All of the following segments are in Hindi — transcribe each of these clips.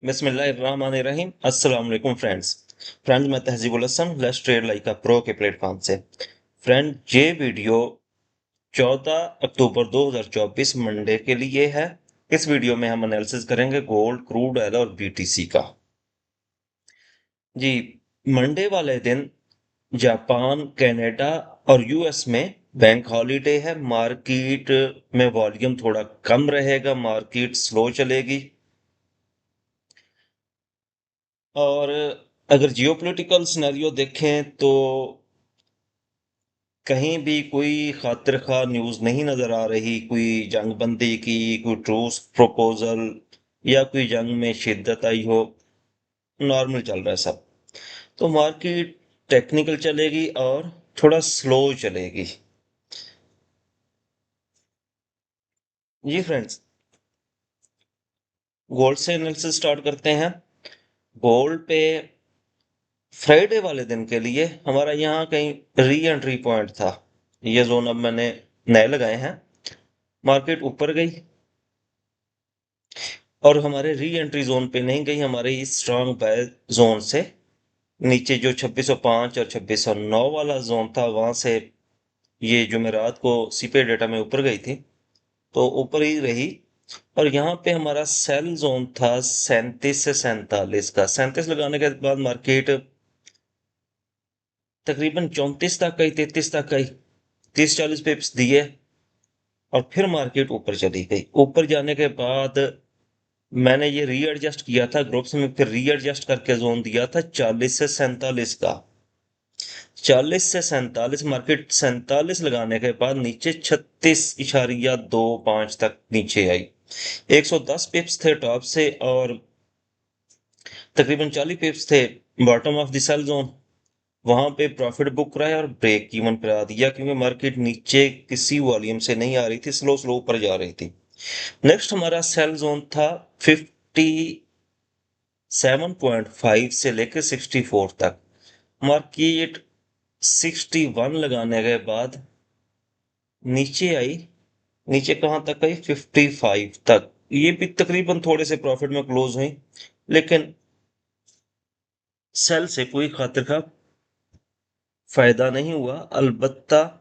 बिस्मिल्लाहिर्रहमानिर्रहीम। अस्सलाम वालेकुम फ्रेंड्स मैं Tahzibul Hasan let's trade like pro के प्लेटफॉर्म से। फ्रेंड ये वीडियो 14 अक्टूबर 2024 मंडे के लिए है। इस वीडियो में हम एनालिसिस करेंगे गोल्ड, क्रूड ऑयल और बीटीसी का। जी, मंडे वाले दिन जापान, कनाडा और यूएस में बैंक हॉलीडे है। मार्केट में वॉल्यूम थोड़ा कम रहेगा, मार्केट स्लो चलेगी। और अगर जियोपॉलिटिकल सिनेरियो देखें तो कहीं भी कोई खातिर खा न्यूज़ नहीं नज़र आ रही, कोई जंग बंदी की, कोई ट्रूस प्रपोजल या कोई जंग में शिद्दत आई हो। नॉर्मल चल रहा है सब। तो मार्केट टेक्निकल चलेगी और थोड़ा स्लो चलेगी। जी फ्रेंड्स, गोल्ड से एनालिसिस स्टार्ट करते हैं। गोल्ड पे फ्राइडे वाले दिन के लिए हमारा यहाँ कहीं री एंट्री पॉइंट था। ये जोन अब मैंने नए लगाए हैं। मार्केट ऊपर गई और हमारे री एंट्री जोन पे नहीं गई, हमारे इस स्ट्रांग बाय जोन से नीचे जो 2605 और 2609 वाला जोन था, वहां से ये जुमेरात को सीपे डेटा में ऊपर गई थी, तो ऊपर ही रही। और यहाँ पे हमारा सेल जोन था 37 से 47 का। 37 लगाने के बाद मार्केट तकरीबन 34 तक गई, 33 तक गई, 30-40 पिप्स दिए और फिर मार्केट ऊपर चली गई। ऊपर जाने के बाद मैंने ये रीएडजस्ट किया था ग्रुप्स में, फिर रीएडजस्ट करके जोन दिया था 40 से 47 का। 40 से 47 मार्केट 47 लगाने के बाद नीचे 36.25 तक नीचे आई। 110 पिप्स थे टॉप से और तकरीबन 40 पिप्स थे bottom of the sell zone. वहां पे प्रॉफिट बुक कराया और ब्रेक इवन करा दिया, क्योंकि मार्केट नीचे किसी वॉल्यूम से नहीं आ रही थी, स्लो स्लो ऊपर जा रही थी। नेक्स्ट हमारा सेल जोन था 57.5 से लेकर 64 तक। मार्केट 61 लगाने के बाद नीचे आई। नीचे कहां तक आई? 55 तक। ये भी तकरीबन थोड़े से प्रॉफिट में क्लोज हुई, लेकिन सेल से कोई खातिर का फायदा नहीं हुआ। अलबत्ता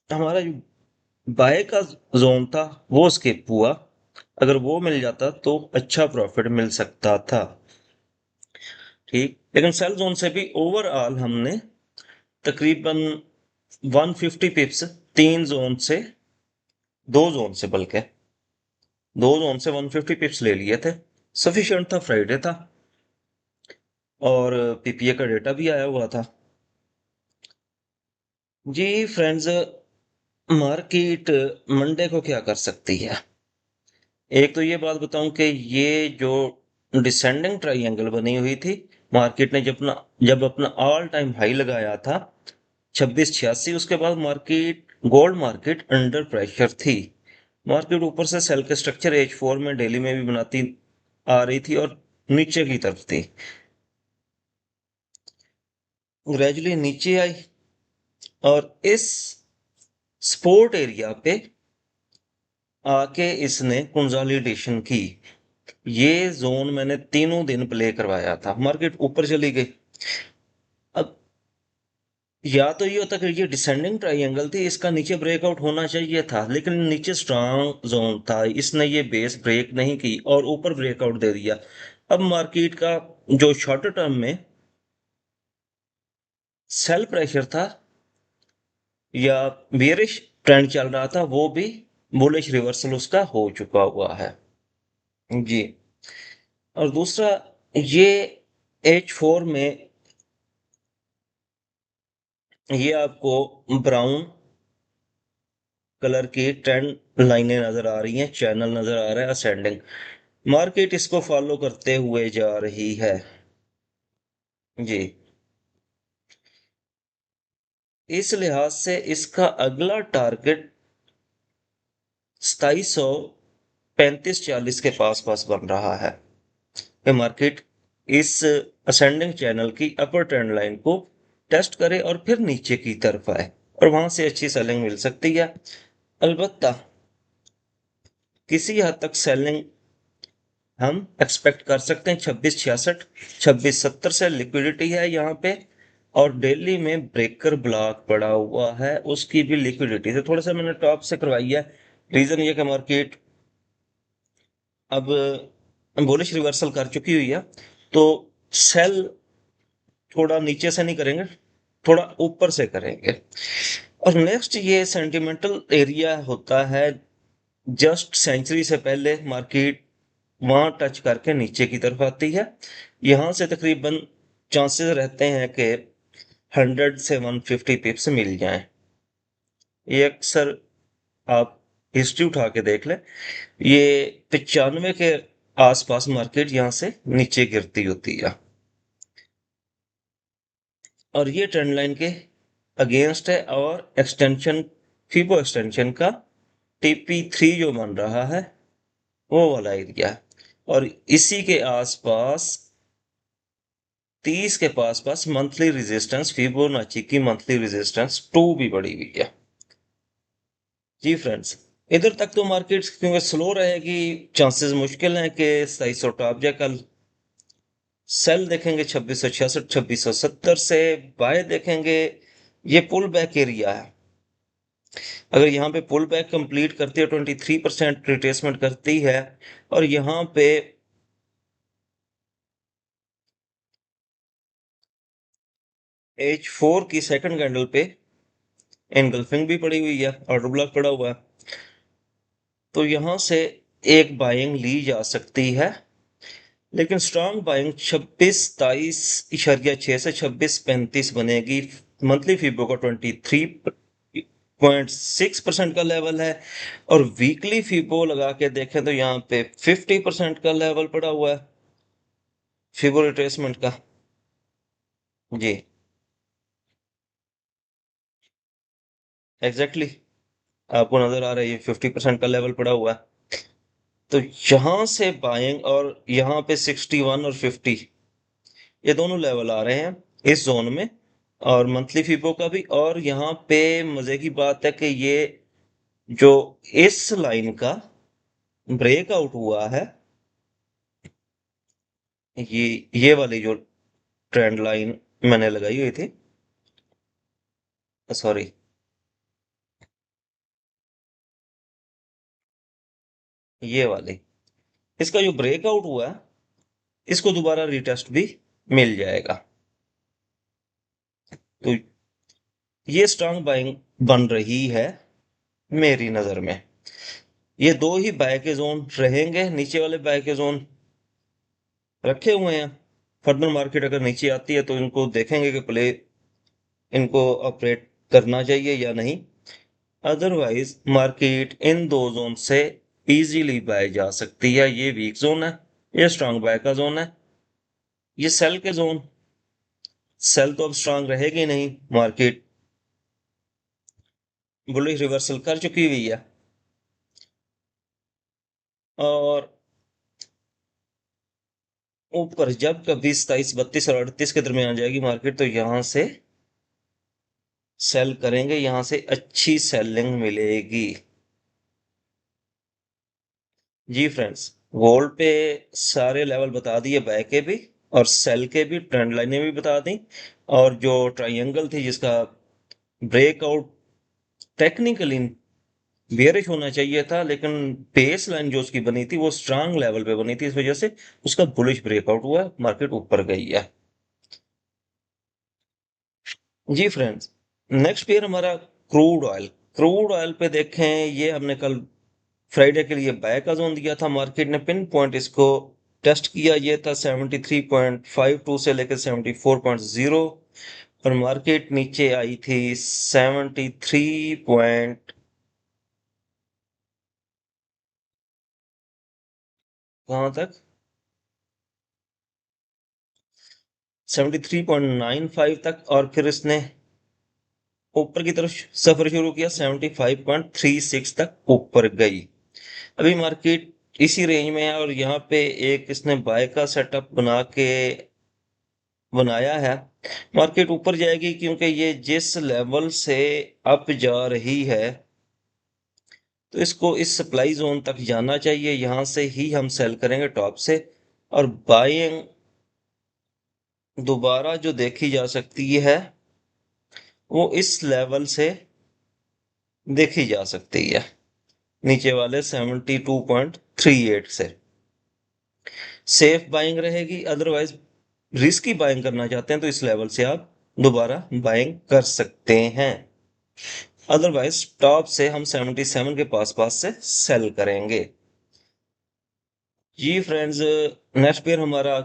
हमारा जो बाय का जोन था वो स्किप हुआ। अगर वो मिल जाता तो अच्छा प्रॉफिट मिल सकता था। ठीक, लेकिन सेल जोन से भी ओवरऑल हमने तकरीबन 150 पिप्स, तीन जोन से, दो जोन से, बल्कि दो जोन से 150 पिप्स ले लिए थे। सफिशिएंट था, फ्राइडे था और पीपीए का डेटा भी आया हुआ था। जी फ्रेंड्स, मार्केट मंडे को क्या कर सकती है? एक तो ये बात बताऊं कि ये जो डिसेंडिंग ट्राइंगल बनी हुई थी, मार्केट ने जब अपना ऑल टाइम हाई लगाया था 2686, उसके बाद market, gold market under pressure थी। मार्केट ऊपर से सेल के स्ट्रक्चर H4 में डेली में भी बनाती आ रही थी और नीचे की तरफ थी। ग्रेजुअली नीचे आई और इस सपोर्ट एरिया पे आके इसने कंसोलिडेशन की। ये जोन मैंने तीनों दिन प्ले करवाया था। मार्केट ऊपर चली गई। अब या तो ये होता कि ये डिसेंडिंग ट्राइंगल थी, इसका नीचे ब्रेकआउट होना चाहिए था, लेकिन नीचे स्ट्रांग जोन था, इसने ये बेस ब्रेक नहीं की और ऊपर ब्रेकआउट दे दिया। अब मार्केट का जो शॉर्ट टर्म में सेल प्रेशर था या बेरिश ट्रेंड चल रहा था, वो भी बुलिश रिवर्सल उसका हो चुका हुआ है। जी। और दूसरा, ये H4 में ये आपको ब्राउन कलर की ट्रेंड लाइनें नजर आ रही हैं, चैनल नजर आ रहा है असेंडिंग। मार्केट इसको फॉलो करते हुए जा रही है। जी, इस लिहाज से इसका अगला टारगेट 2735-40 के पास पास बन रहा है कि मार्केट इस असेंडिंग चैनल की अपर ट्रेंड लाइन को टेस्ट करे और फिर नीचे की तरफ आए और वहां से अच्छी सेलिंग मिल सकती है। अलबत्ता किसी हद तक सेलिंग हम एक्सपेक्ट कर सकते हैं 2666 2670 से लिक्विडिटी है यहाँ पे। और डेली में ब्रेकर ब्लॉक पड़ा हुआ है, उसकी भी लिक्विडिटी से थोड़ा सा मैंने टॉप से करवाई है। रीजन ये कि मार्केट अब बुलिश रिवर्सल कर चुकी हुई है, तो सेल थोड़ा नीचे से नहीं करेंगे, थोड़ा ऊपर से करेंगे। और नेक्स्ट ये सेंटिमेंटल एरिया होता है, जस्ट सेंचुरी से पहले मार्केट वहां टच करके नीचे की तरफ आती है। यहां से तकरीबन चांसेस रहते हैं कि 100 से 150 पिप्स मिल जाएं। ये अक्सर आप हिस्ट्री उठा के देख लें, ये 95 के आसपास मार्केट यहां से नीचे गिरती होती है। और ये ट्रेंड लाइन के अगेंस्ट है, और एक्सटेंशन, फीबो एक्सटेंशन का TP3 जो बन रहा है वो वाला एरिया है। और इसी के आसपास 30 के पास पास मंथली रेजिस्टेंस, फिबोनाची की मंथली रेजिस्टेंस 2 भी बढ़ी हुई है। जी फ्रेंड्स, इधर तक तो मार्केट क्योंकि स्लो रहेगी, चांसेस मुश्किल हैं कि 2700 टॉप जाए कल। सेल देखेंगे 2666 2670 से, बाय देखेंगे ये पुल बैक एरिया है। अगर यहाँ पे पुल बैक कंप्लीट करती है, 23% रिट्रेसमेंट करती है, और यहाँ पे H4 की सेकंड कैंडल पे एनगल्फिंग भी पड़ी हुई है, ऑर्डर ब्लॉक पड़ा हुआ है, तो यहां से एक बाइंग ली जा सकती है। लेकिन स्ट्रांग बाइंग 26-23.6 से 26-35 बनेगी। मंथली फीबो का 23.6% का लेवल है, और वीकली फीबो लगा के देखें तो यहाँ पे 50% का लेवल पड़ा हुआ है फीबो रिट्रेसमेंट का। जी एग्जैक्टली आपको नजर आ रहा है, ये 50% का लेवल पड़ा हुआ है। तो यहां से बाइंग, और यहाँ पे 61 और 50 ये दोनों लेवल आ रहे हैं इस जोन में, और मंथली फीबो का भी। और यहाँ पे मजे की बात है कि ये जो इस लाइन का ब्रेकआउट हुआ है, ये वाली जो ट्रेंड लाइन मैंने लगाई हुई थी, सॉरी, ये वाली, इसका जो ब्रेकआउट हुआ है, इसको दोबारा रिटेस्ट भी मिल जाएगा। तो ये स्ट्रांग बाइंग बन रही है मेरी नजर में। ये दो ही बाय के जोन रहेंगे, नीचे वाले बाय के जोन रखे हुए हैं। फर्दर मार्केट अगर नीचे आती है तो इनको देखेंगे कि प्ले इनको ऑपरेट करना चाहिए या नहीं। अदरवाइज मार्केट इन दो जोन से इजीली बाय जा सकती है। ये वीक जोन है, ये स्ट्रांग बाय का जोन है, ये सेल के जोन। सेल तो अब स्ट्रांग रहेगी नहीं, मार्केट बुलिश रिवर्सल कर चुकी हुई है। और ऊपर जब कभी 27 32 और 38 के दरमियान जाएगी मार्केट, तो यहां से सेल करेंगे, यहां से अच्छी सेलिंग मिलेगी। जी फ्रेंड्स, गोल्ड पे सारे लेवल बता दिए, बाय के भी और सेल के भी, ट्रेंड लाइनें भी बता दी। और जो ट्रायंगल थी जिसका ब्रेकआउट टेक्निकली बेयरिश होना चाहिए था, लेकिन बेस लाइन जो उसकी बनी थी वो स्ट्रांग लेवल पे बनी थी, इस वजह से उसका बुलिश ब्रेकआउट हुआ, मार्केट ऊपर गई है। जी फ्रेंड्स, नेक्स्ट पेयर हमारा क्रूड ऑयल। क्रूड ऑयल पे देखें, ये हमने कल फ्राइडे के लिए बाय का जोन दिया था, मार्केट ने पिन पॉइंट इसको टेस्ट किया, ये था 73.52 से लेकर 74.0, और मार्केट नीचे आई थी 73 पॉइंट, कहाँ तक, 73.95 तक, और फिर इसने ऊपर की तरफ सफर शुरू किया, 75.36 तक ऊपर गई। अभी मार्केट इसी रेंज में है, और यहाँ पे एक इसने बाय का सेटअप बना के बनाया है। मार्केट ऊपर जाएगी क्योंकि ये जिस लेवल से अप जा रही है, तो इसको इस सप्लाई जोन तक जाना चाहिए, यहां से ही हम सेल करेंगे टॉप से। और बाइंग दोबारा जो देखी जा सकती है वो इस लेवल से देखी जा सकती है, नीचे वाले 72.38 से। सेफ बाइंग रहेगी, अदरवाइज रिस्की बाइंग करना चाहते हैं तो इस लेवल से आप दोबारा बाइंग कर सकते हैं। अदरवाइज टॉप से हम 77 के पास पास से सेल करेंगे। जी फ्रेंड्स, नेक्स्ट पेयर हमारा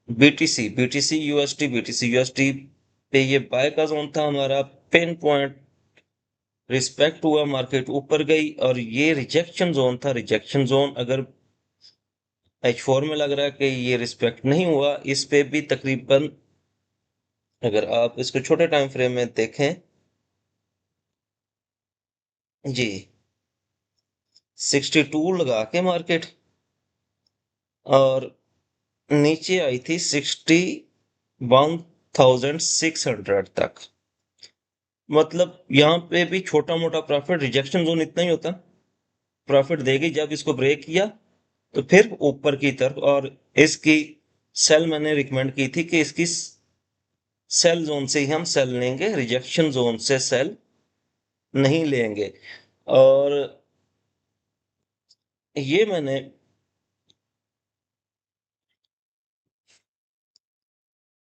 बीटीसी यूएसटी पे ये बाय का जोन था हमारा। पिन पॉइंट रिस्पेक्ट हुआ, मार्केट ऊपर गई और ये रिजेक्शन जोन था। रिजेक्शन जोन अगर H4 में लग रहा है कि ये रिस्पेक्ट नहीं हुआ, इस पे भी तकरीबन अगर आप इसको छोटे टाइम फ्रेम में देखें जी, 62 लगा के मार्केट और नीचे आई थी 61,600 तक। मतलब यहाँ पे भी छोटा मोटा प्रॉफिट, रिजेक्शन जोन इतना ही होता, प्रॉफिट देगी। जब इसको ब्रेक किया तो फिर ऊपर की तरफ, और इसकी सेल मैंने रिकमेंड की थी कि इसकी सेल जोन से ही हम सेल लेंगे, रिजेक्शन जोन से सेल नहीं लेंगे। और ये मैंने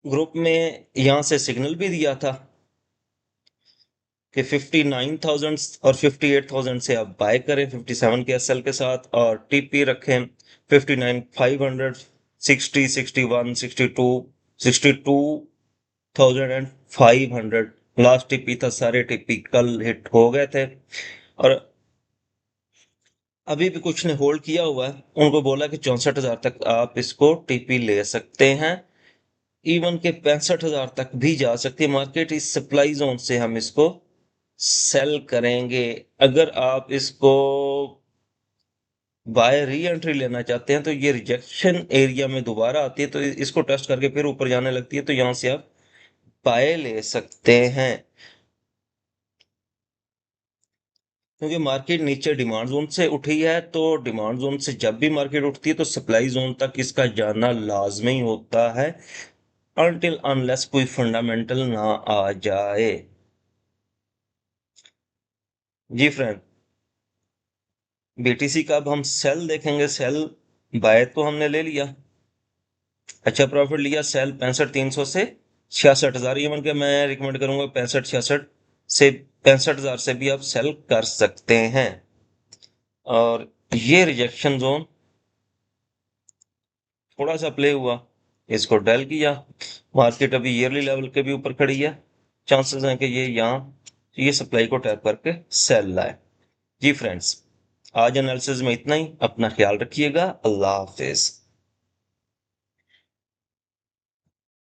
ग्रुप में यहां से सिग्नल भी दिया था कि 59,000 और 58,000 से आप बाय करें 57 के एसएल के साथ, और टीपी रखें 59,500, 60, 61, 62, 62,500 लास्ट टीपी था। सारे टीपी कल हिट हो गए थे और अभी भी कुछ ने होल्ड किया हुआ है। उनको बोला कि 64,000 तक आप इसको टीपी ले सकते हैं, इवन के 65,000 तक भी जा सकती है मार्केट। इस सप्लाई जोन से हम इसको सेल करेंगे। अगर आप इसको बाय री एंट्री लेना चाहते हैं तो ये रिजेक्शन एरिया में दोबारा आती है, तो इसको टेस्ट करके फिर ऊपर जाने लगती है, तो यहां से आप बाय ले सकते हैं। क्योंकि मार्केट नीचे डिमांड जोन से उठी है, तो डिमांड जोन से जब भी मार्केट उठती है तो सप्लाई जोन तक इसका जाना लाजमी होता है, अनटिल अनलेस कोई फंडामेंटल ना आ जाए। जी फ्रेंड, बीटीसी का अब हम सेल देखेंगे। सेल बाय तो हमने ले लिया, अच्छा प्रॉफिट लिया। सेल 65,300 से 66,000, इवन के मैं रिकमेंड करूंगा 65-66 से 65,000 से भी आप सेल कर सकते हैं। और ये रिजेक्शन जोन थोड़ा सा प्ले हुआ, इसको डल किया। मार्केट अभी ईयरली लेवल के भी ऊपर खड़ी है, चांसेस हैं कि ये सप्लाई को टैप करके सेल लाए। जी फ्रेंड्स, आज एनालिसिस में इतना ही। अपना ख्याल रखिएगा। अल्लाह हाफिज।